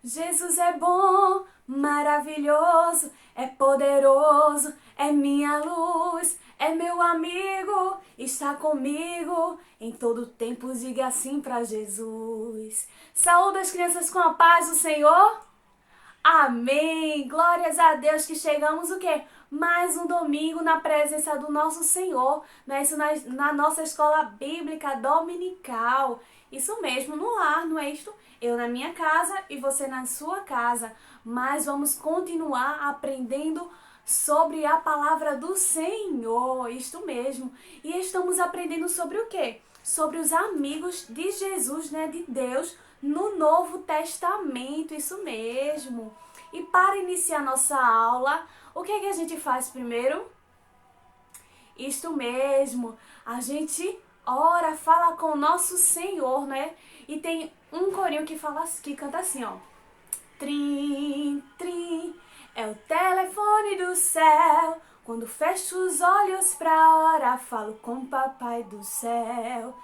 Jesus é bom, maravilhoso, é poderoso, é minha luz, é meu amigo, está comigo em todo tempo. Diga assim para Jesus. Saúde as crianças com a paz do Senhor. Amém! Glórias a Deus que chegamos o quê? Mais um domingo na presença do nosso Senhor, não é isso? Na nossa escola bíblica dominical. Isso mesmo, no lar, não é isto? Eu na minha casa e você na sua casa. Mas vamos continuar aprendendo sobre a palavra do Senhor, isto mesmo. E estamos aprendendo sobre o quê? Sobre os amigos de Jesus, né, de Deus, no Novo Testamento, isso mesmo. E para iniciar nossa aula, o que é que a gente faz primeiro? Isto mesmo, a gente ora, fala com o nosso Senhor, né? E tem um corinho que canta assim, ó. Trim, trim, é o telefone do céu. Quando fecho os olhos pra orar, falo com o papai do céu.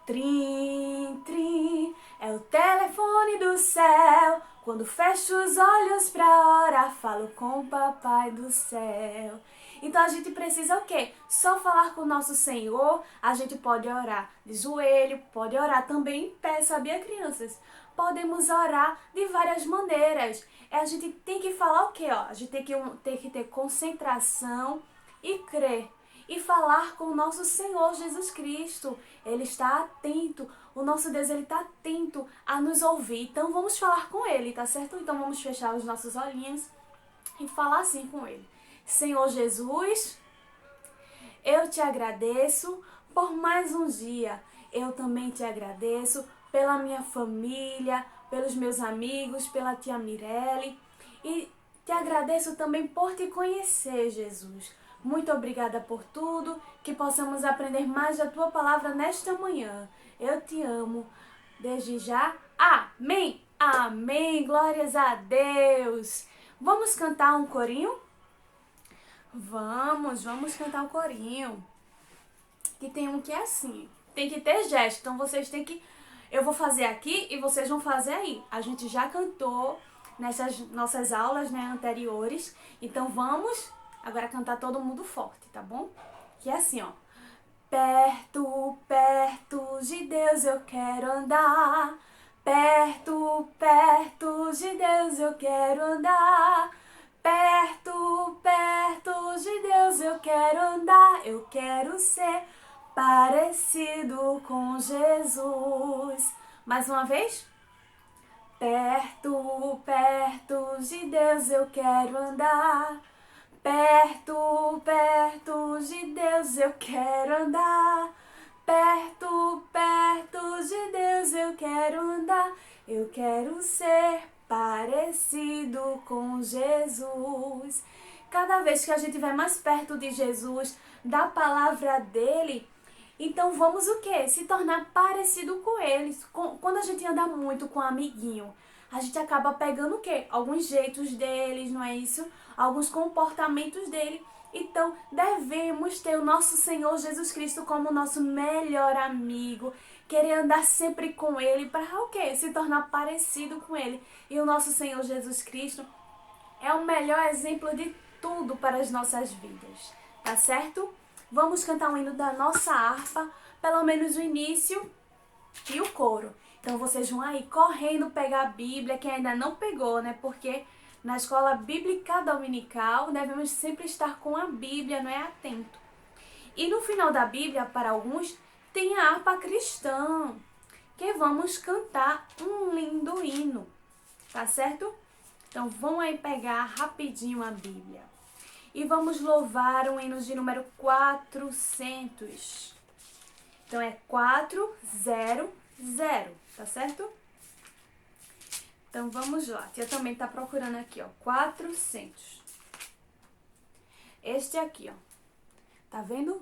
Trim, trim, é o telefone do céu. Quando fecho os olhos pra orar, falo com o papai do céu. Então a gente precisa o quê? Só falar com o nosso Senhor. A gente pode orar de joelho, pode orar também em pé, sabia, crianças? Podemos orar de várias maneiras. A gente tem que falar o quê? Ó? A gente tem que ter concentração e crer. E falar com o nosso Senhor Jesus Cristo. Ele está atento. O nosso Deus, ele está atento a nos ouvir. Então vamos falar com ele, tá certo? Então vamos fechar os nossos olhinhos e falar assim com ele. Senhor Jesus, eu te agradeço por mais um dia. Eu também te agradeço pela minha família, pelos meus amigos, pela tia Mirelle. E te agradeço também por te conhecer, Jesus. Muito obrigada por tudo, que possamos aprender mais da tua palavra nesta manhã. Eu te amo. Desde já, amém, amém, glórias a Deus. Vamos cantar um corinho? Vamos cantar um corinho. Que tem um que é assim, tem que ter gesto, então vocês têm que... Eu vou fazer aqui e vocês vão fazer aí. A gente já cantou nessas nossas aulas, né, anteriores. Então vamos agora cantar todo mundo forte, tá bom? Que é assim, ó. Perto, perto de Deus eu quero andar. Perto, perto de Deus eu quero andar. Perto, perto de Deus eu quero andar. Eu quero ser parecido com Jesus. Mais uma vez. Perto, perto de Deus eu quero andar. Perto, perto de Deus eu quero andar. Perto, perto de Deus eu quero andar. Eu quero ser parecido com Jesus. Cada vez que a gente vai mais perto de Jesus, da palavra dele, então vamos o quê? Se tornar parecido com eles. Quando a gente anda muito com um amiguinho, a gente acaba pegando o quê? Alguns jeitos deles, não é isso? Alguns comportamentos dele. Então, devemos ter o nosso Senhor Jesus Cristo como nosso melhor amigo, querer andar sempre com ele para o quê? Se tornar parecido com ele. E o nosso Senhor Jesus Cristo é o melhor exemplo de tudo para as nossas vidas, tá certo? Vamos cantar um hino da nossa harpa, pelo menos o início e o coro. Então vocês vão aí correndo pegar a Bíblia, quem ainda não pegou, né? Porque na escola bíblica dominical devemos sempre estar com a Bíblia, não é? Atento. E no final da Bíblia, para alguns, tem a harpa cristã, que vamos cantar um lindo hino, tá certo? Então vão aí pegar rapidinho a Bíblia. E vamos louvar o hino de número 400. Então é 400, tá certo? Então vamos lá. A tia também tá procurando aqui, ó. 400. Este aqui, ó. Tá vendo?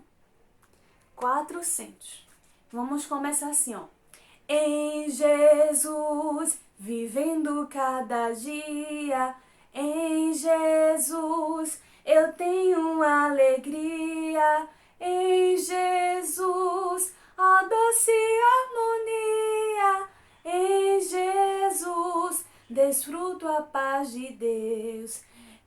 400. Vamos começar assim, ó. Em Jesus, vivendo cada dia. Em Jesus, eu tenho alegria. Em Jesus, a doce harmonia. Em Jesus, desfruto a paz de Deus.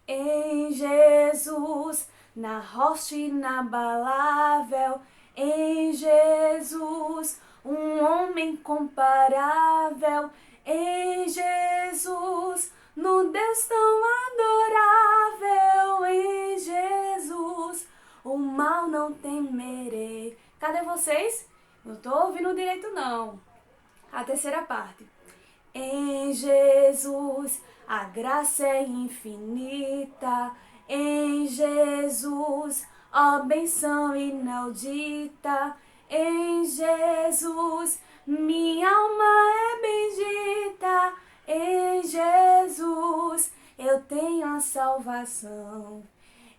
Em Jesus, na rocha inabalável, em Jesus, um homem comparável, em Jesus, no Deus tão adorável, em Jesus, o mal não temerei. Cadê vocês? Não tô ouvindo direito não. A terceira parte. Em Jesus, a graça é infinita. Em Jesus, ó benção inaudita. Em Jesus, minha alma é bendita. Em Jesus, eu tenho a salvação.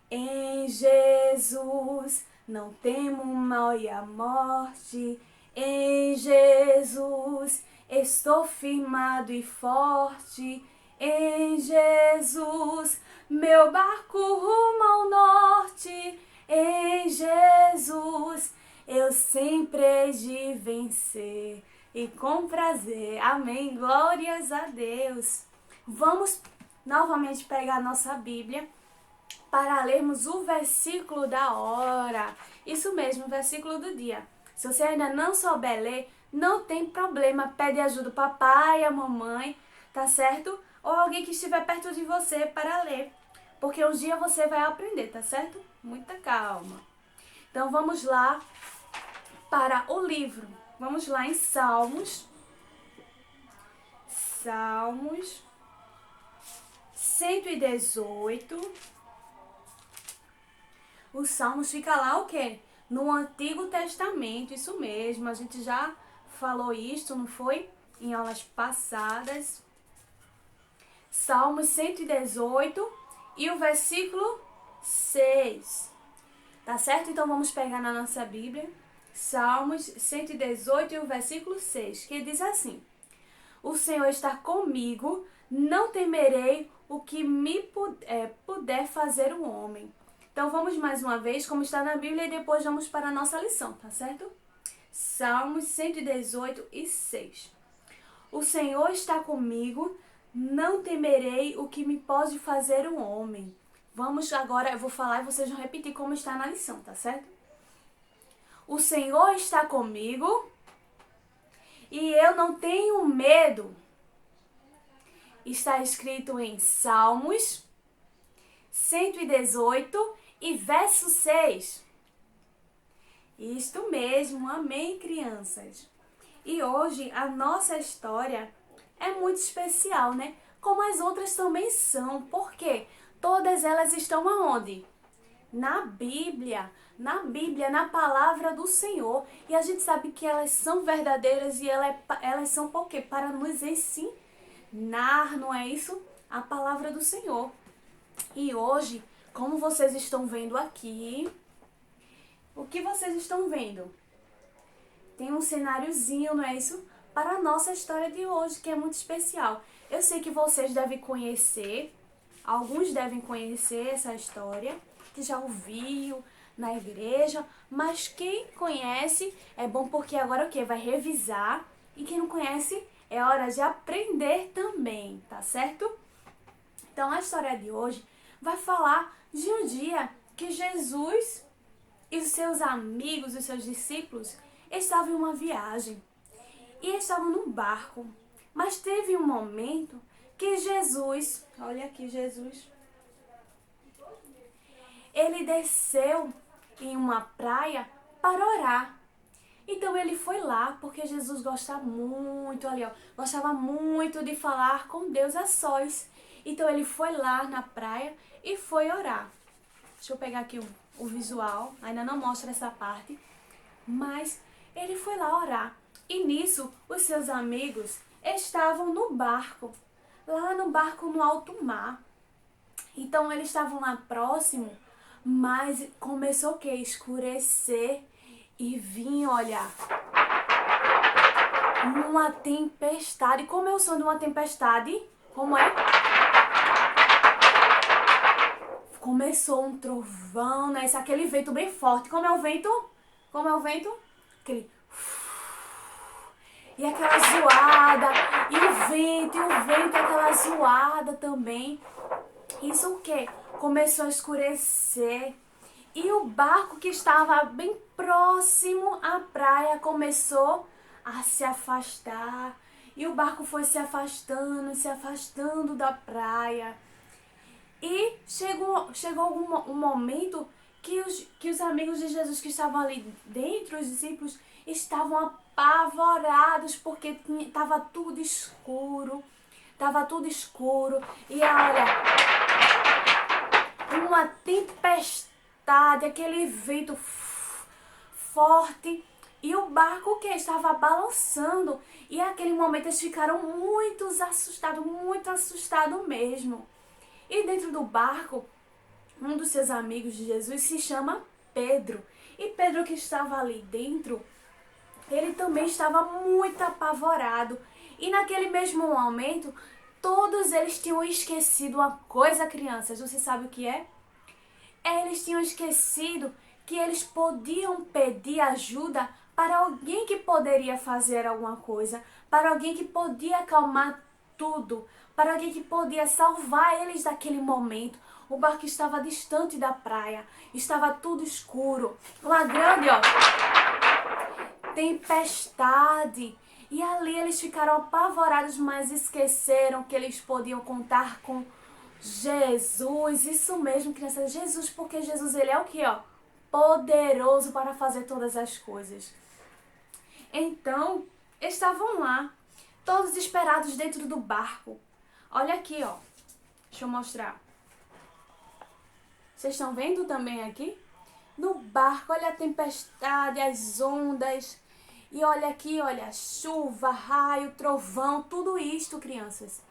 Em Jesus, não temo o mal e a morte. Em Jesus, estou firmado e forte. Em Jesus, meu barco rumo ao norte. Em Jesus, eu sempre hei de vencer. E com prazer. Amém. Glórias a Deus. Vamos novamente pegar a nossa Bíblia para lermos o versículo da hora. Isso mesmo, o versículo do dia. Se você ainda não souber ler, não tem problema, pede ajuda ao papai, à mamãe, tá certo? Ou alguém que estiver perto de você para ler. Porque um dia você vai aprender, tá certo? Muita calma. Então vamos lá para o livro. Vamos lá em Salmos. Salmos 118. Os Salmos fica lá o quê? No Antigo Testamento, isso mesmo. A gente já falou isso, não foi? Em aulas passadas. Salmos 118 e o versículo 6. Tá certo? Então vamos pegar na nossa Bíblia. Salmos 118 e o versículo 6, que diz assim: o Senhor está comigo, não temerei o que me puder fazer o homem. Então vamos mais uma vez, como está na Bíblia, e depois vamos para a nossa lição, tá certo? Salmos 118 e 6. O Senhor está comigo, não temerei o que me pode fazer o homem. Vamos agora, eu vou falar e vocês vão repetir como está na lição, tá certo? O Senhor está comigo e eu não tenho medo. Está escrito em Salmos 118 e verso 6. Isto mesmo, amém, crianças? E hoje a nossa história é muito especial, né? Como as outras também são. Por quê? Todas elas estão aonde? Na Bíblia, na palavra do Senhor. E a gente sabe que elas são verdadeiras e elas são por quê? Para nos ensinar, não é isso? A palavra do Senhor. E hoje, como vocês estão vendo aqui, o que vocês estão vendo? Tem um cenáriozinho, não é isso? Para a nossa história de hoje, que é muito especial. Eu sei que vocês devem conhecer, alguns devem conhecer essa história, que já ouviu na igreja, mas quem conhece é bom porque agora o quê? Vai revisar, e quem não conhece é hora de aprender também, tá certo? Então a história de hoje vai falar de um dia que Jesus e os seus amigos, os seus discípulos, estavam em uma viagem e estavam num barco, mas teve um momento que Jesus, olha aqui Jesus, ele desceu em uma praia para orar. Então ele foi lá porque Jesus gosta muito, ali ó, gostava muito de falar com Deus a sós. Então ele foi lá na praia e foi orar. Deixa eu pegar aqui o visual, ainda não mostra essa parte, mas ele foi lá orar. E nisso os seus amigos estavam no barco, lá no barco no alto mar. Então eles estavam lá próximo, mas começou o quê? Escurecer e vinha, olha, uma tempestade. Como é o som de uma tempestade? Como é? Começou um trovão, né? Aquele vento bem forte. Como é o vento? Como é o vento? Aquele... E aquela zoada, e o vento, aquela zoada também. Isso o quê? Começou a escurecer. E o barco que estava bem próximo à praia começou a se afastar. E o barco foi se afastando da praia. E chegou um momento que os amigos de Jesus que estavam ali dentro, os discípulos, estavam apavorados porque estava tudo escuro. Tava tudo escuro. E olha, uma tempestade, aquele vento forte. E o barco que estava balançando. E naquele momento eles ficaram muito assustados mesmo. E dentro do barco, um dos seus amigos de Jesus se chama Pedro. E Pedro, que estava ali dentro, ele também estava muito apavorado. E naquele mesmo momento, todos eles tinham esquecido uma coisa, crianças. Você sabe o que é? Eles tinham esquecido que eles podiam pedir ajuda para alguém que poderia fazer alguma coisa, para alguém que podia acalmar tudo, para alguém que podia salvar eles daquele momento. O barco estava distante da praia, estava tudo escuro, uma grande tempestade. E ali eles ficaram apavorados, mas esqueceram que eles podiam contar com Jesus. Isso mesmo, crianças, Jesus, porque Jesus, ele é o que, ó? Poderoso para fazer todas as coisas. Então, estavam lá, todos desesperados dentro do barco. Olha aqui, ó. Deixa eu mostrar. Vocês estão vendo também aqui? No barco, olha a tempestade, as ondas. E olha aqui, olha, chuva, raio, trovão, tudo isto, crianças.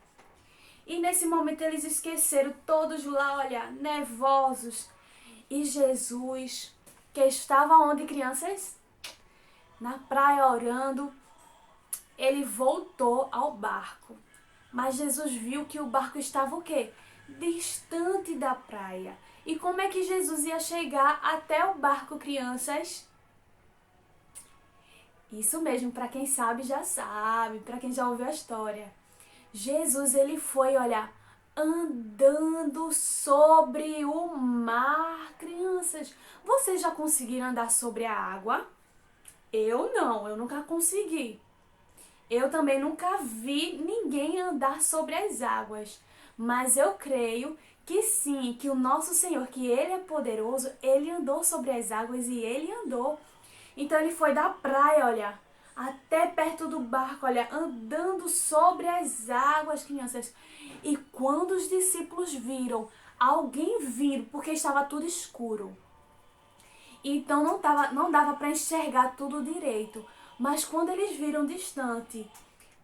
E nesse momento eles esqueceram, todos lá, olha, nervosos. E Jesus, que estava onde, crianças? Na praia orando, ele voltou ao barco. Mas Jesus viu que o barco estava o quê? Distante da praia. E como é que Jesus ia chegar até o barco, crianças? Isso mesmo, para quem sabe, já sabe, para quem já ouviu a história. Jesus, ele foi, olha, andando sobre o mar, crianças. Vocês já conseguiram andar sobre a água? Eu não, eu nunca consegui. Eu também nunca vi ninguém andar sobre as águas. Mas eu creio que sim, que o nosso Senhor, que Ele é poderoso, Ele andou sobre as águas e Ele andou. Então ele foi da praia, olha, até perto do barco, olha, andando sobre as águas, crianças. E quando os discípulos viram alguém vindo, porque estava tudo escuro, então não dava para enxergar tudo direito. Mas quando eles viram distante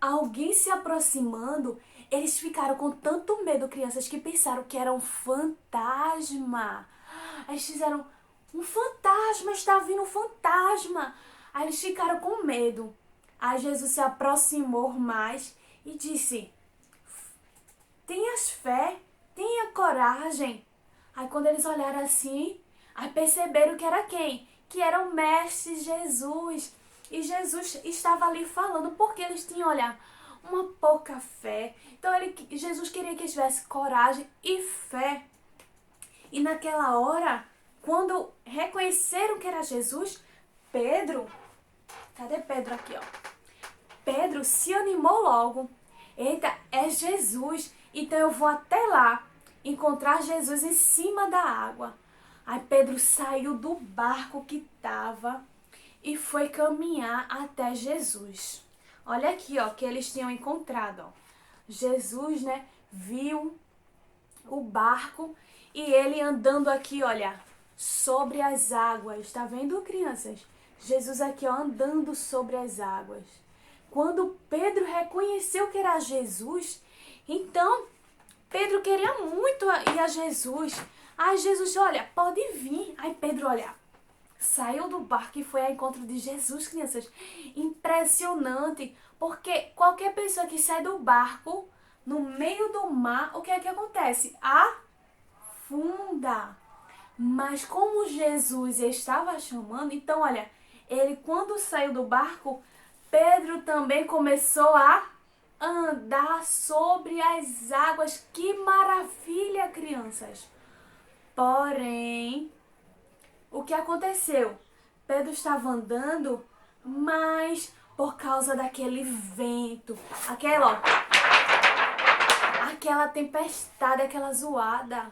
alguém se aproximando, eles ficaram com tanto medo, crianças, que pensaram que era um fantasma. Eles fizeram, um fantasma, está vindo um fantasma. Aí eles ficaram com medo. Aí Jesus se aproximou mais e disse, tenhas fé, tenha coragem. Aí quando eles olharam assim, aí perceberam que era quem? Que era o Mestre Jesus. E Jesus estava ali falando porque eles tinham, olha, uma pouca fé. Então Jesus queria que eles tivessem coragem e fé. E naquela hora, quando reconheceram que era Jesus, Pedro, cadê Pedro aqui, ó? Pedro se animou logo. Eita, é Jesus, então eu vou até lá encontrar Jesus em cima da água. Aí Pedro saiu do barco que estava e foi caminhar até Jesus. Olha aqui, ó, que eles tinham encontrado, ó. Jesus, né, viu o barco e ele andando aqui, olha, sobre as águas. Tá vendo, crianças? Jesus aqui, ó, andando sobre as águas. Quando Pedro reconheceu que era Jesus, então Pedro queria muito ir a Jesus. Aí Jesus, olha, pode vir. Aí Pedro, olha, saiu do barco e foi ao encontro de Jesus, crianças. Impressionante, porque qualquer pessoa que sai do barco no meio do mar, o que é que acontece? Afunda. Mas como Jesus estava chamando, então olha, ele quando saiu do barco, Pedro também começou a andar sobre as águas. Que maravilha, crianças! Porém, o que aconteceu? Pedro estava andando, mas por causa daquele vento, aquela tempestade, aquela zoada,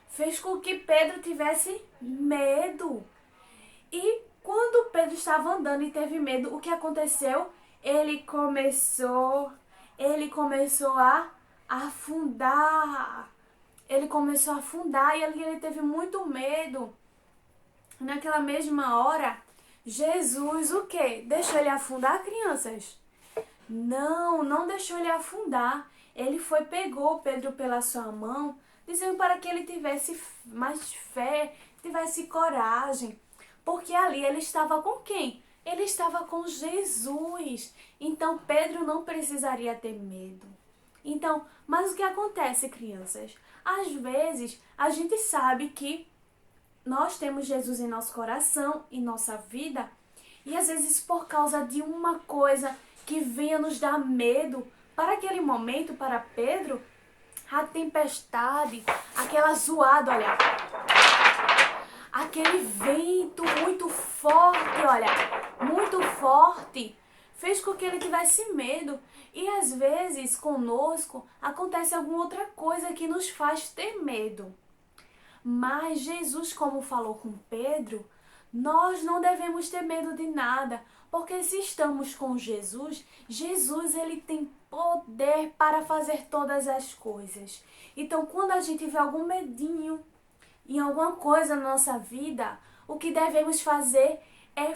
fez com que Pedro tivesse medo. E quando Pedro estava andando e teve medo, o que aconteceu? Ele começou a afundar. Ele começou a afundar e ele teve muito medo. Naquela mesma hora, Jesus o quê? Deixou ele afundar, crianças? Não deixou ele afundar. Ele pegou Pedro pela sua mão, dizendo para que ele tivesse mais fé, tivesse coragem. Porque ali ele estava com quem? Ele estava com Jesus. Então Pedro não precisaria ter medo. Então, mas o que acontece, crianças? Às vezes a gente sabe que nós temos Jesus em nosso coração, em nossa vida, e às vezes por causa de uma coisa que venha nos dar medo, para aquele momento, para Pedro, a tempestade, aquela zoada, olha, aquele vento muito forte, olha, muito forte, fez com que ele tivesse medo. E às vezes conosco acontece alguma outra coisa que nos faz ter medo. Mas Jesus, como falou com Pedro, nós não devemos ter medo de nada, porque se estamos com Jesus, Jesus ele tem poder para fazer todas as coisas. Então, quando a gente vê algum medinho em alguma coisa na nossa vida, o que devemos fazer é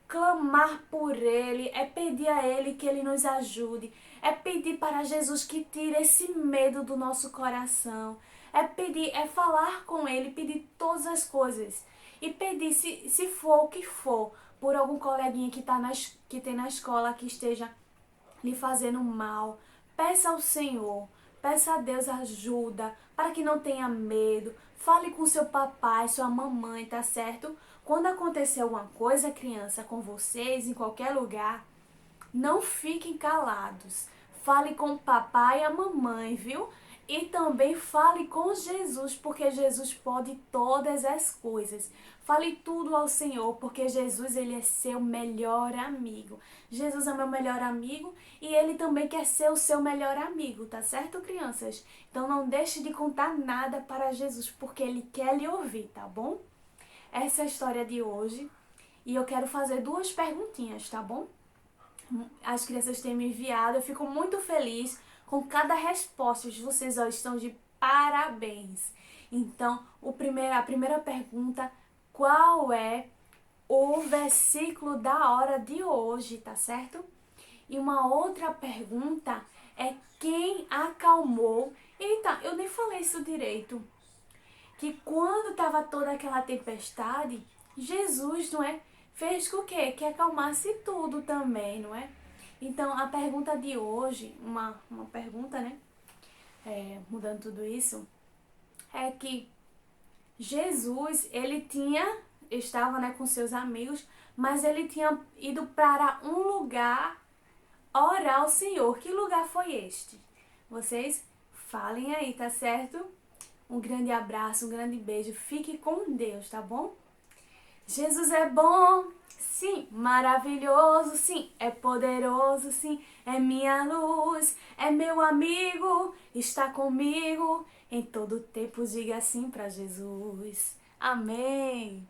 clamar por Ele, é pedir a Ele que Ele nos ajude, é pedir para Jesus que tire esse medo do nosso coração, é falar com Ele, pedir todas as coisas e pedir, se for o que for, por algum coleguinha que tem na escola que esteja lhe fazendo mal, peça ao Senhor, peça a Deus ajuda, para que não tenha medo, fale com seu papai, sua mamãe, tá certo? Quando acontecer alguma coisa, criança, com vocês, em qualquer lugar, não fiquem calados. Fale com o papai e a mamãe, viu? E também fale com Jesus, porque Jesus pode todas as coisas. Fale tudo ao Senhor, porque Jesus ele é seu melhor amigo. Jesus é meu melhor amigo e ele também quer ser o seu melhor amigo, tá certo, crianças? Então não deixe de contar nada para Jesus, porque ele quer lhe ouvir, tá bom? Essa é a história de hoje e eu quero fazer 2 perguntinhas, tá bom? As crianças têm me enviado, eu fico muito feliz com cada resposta. Vocês estão de parabéns. Então, a primeira pergunta, qual é o versículo da hora de hoje, tá certo? E uma outra pergunta é quem acalmou. Eita, eu nem falei isso direito. Que quando estava toda aquela tempestade, Jesus, não é? Fez com que acalmasse tudo também, não é? Então, a pergunta de hoje, uma pergunta, né? Mudando tudo isso, é que Jesus, estava, né, com seus amigos, mas ele tinha ido para um lugar orar ao Senhor. Que lugar foi este? Vocês falem aí, tá certo? Um grande abraço, um grande beijo. Fique com Deus, tá bom? Jesus é bom, sim, maravilhoso, sim, é poderoso, sim, é minha luz, é meu amigo, está comigo. Em todo tempo diga assim para Jesus. Amém.